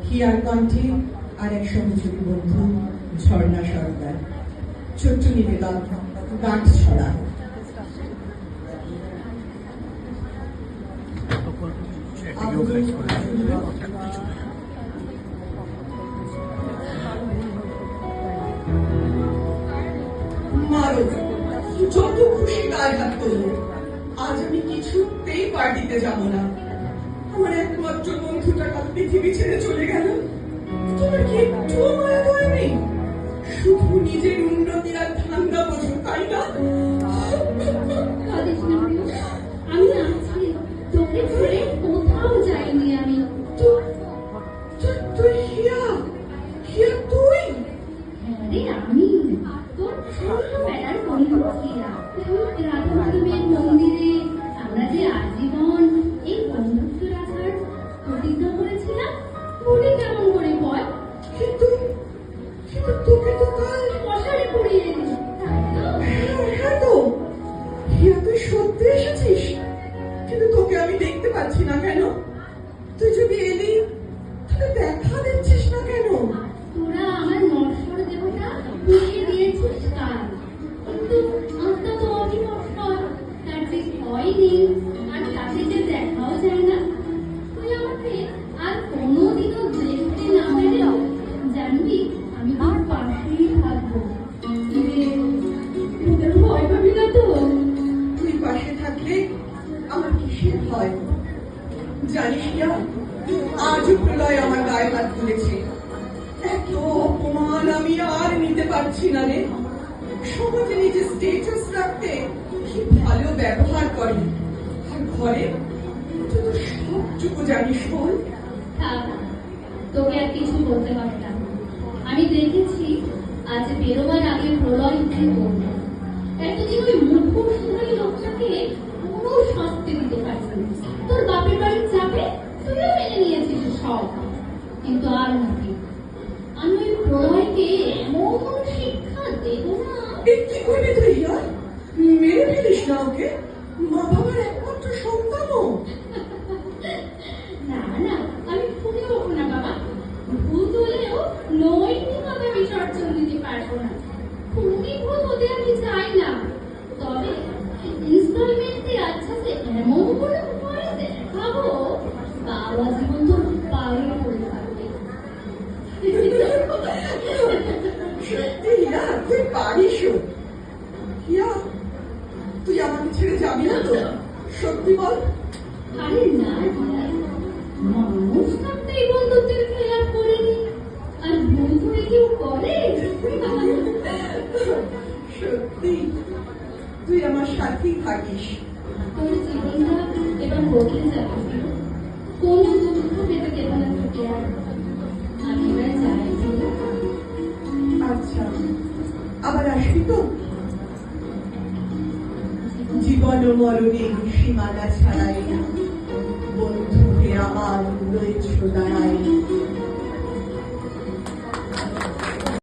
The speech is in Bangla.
হিয়ার কণ্ঠে আর এক সহযোগী বন্ধু ঝর্ণা সরকার, ছোট্ট নিবেদন, গাঁট ছড়া। মারো, যত খুশি গায়ে হাত তোলো, আজ আমি কিছুতেই পার্টিতে যাব না। আমার একমাত্র বন্ধুটা কাল পৃথিবী ছেড়ে চলে গেল। তোমার কি একটু মায়া দয়া নেই? শুধু নিজের উন্নতি আর ধান্দা বোঝো, তাই না? আমি আছি, তোকে ছেড়ে কোথাও যাইনি আমি। তুই হিয়া, হিয়া তুই? আরে আমি তোর ছোটবেলার বন্ধু হিয়া। রাধা মাধবের মন্দিরে আমরা যে আজীবন এই বন্ধুত্ব রাখার প্রতিজ্ঞা করেছিলাম, মনে কেমন করে বল? কিন্তু তোকে তো কাল মশারে পড়িয়ে এলি, তাই তো? হ্যাঁ তো, হিয়া তুই সত্যি এসেছিস, কিন্তু তোকে আমি দেখতে পাচ্ছি না কেন? তুই যদি এলি তাহলে দেখা দিচ্ছিস না কেন? তোরা আমার নশ্বর দেবতা পুড়িয়ে দিয়েছিস কাল, কিন্তু আত্মা তো অবিনশ্বর, তার যে ভয় নেই আর তাকে যে দেখাও যায় না। তুই আমাকে আর কোনোদিনও দেখতে না পেলেও জানবি আমি তোর পাশেই থাকবো। তোদের ভয় পাবি না তো? তুই পাশে থাকলে আমার কিসের ভয়? জানিস হিয়া, আজও প্রলয় আমার গায়ে হাত তুলেছে। এত অপমান আমি আর নিতে পারছি না রে। সমাজে নিজের স্টেটাস রাখতে কি ভালো ব্যবহার করে, আর ঘরে তুই তো সবটুকু জানিস বল। থাক, তোকে আর কিছু বলতে হবে না। আমি দেখেছি আজ বেরোবার আগে প্রলয় উঠে পড়ল। এতদিন ওই মুখোশধারী লোকটাকে কোনো শাস্তি দিতে পারছিস। তোর বাপের বাড়ির চাপে তুইও মেনে নিয়েছিস সব, কিন্তু আর নাকি আমি ওই প্রলয়কে এমন শিক্ষা দেব না। কি করবি তুই হিয়া? মেরে ফেলিস না ওকে? মা বাবার একমাত্র সন্তানও। না না, আমি খুবই হবো না বাবা। ভূত হলেও নৈতিকতা বিসর্জন দিতে পারবো না। খুবই ভূত হতে আমি চাই না। তবে ইনস্টলমেন্টে আচ্ছা যে এমন কোনো ভয় দেখাবো, বাবা জীবন তোর পায়ে পড়ে থাকবে। সত্যি হিয়া, তুই পারিসও। হিয়া, তুই আমাকে ছেড়ে যাবি না তো? সত্যি বল। আরে না দিয়াই, মানুষ থাকতে এই বন্ধুত্বের খেলা করেনি, আর ভূত হয়ে কেউ করে? সত্যি তুই আমার সাথেই থাকিস। তোর জীবনটা এবার বদলে যাবে, কোনো দুঃখ পেতে দেব না তোকে আর। আমি এবার যাই। আচ্ছা, আবার আসবি তো? জীবন ও মরণের সীমানা ছাড়াই বন্ধুকে আমার রয়েছ দাঁড়াই।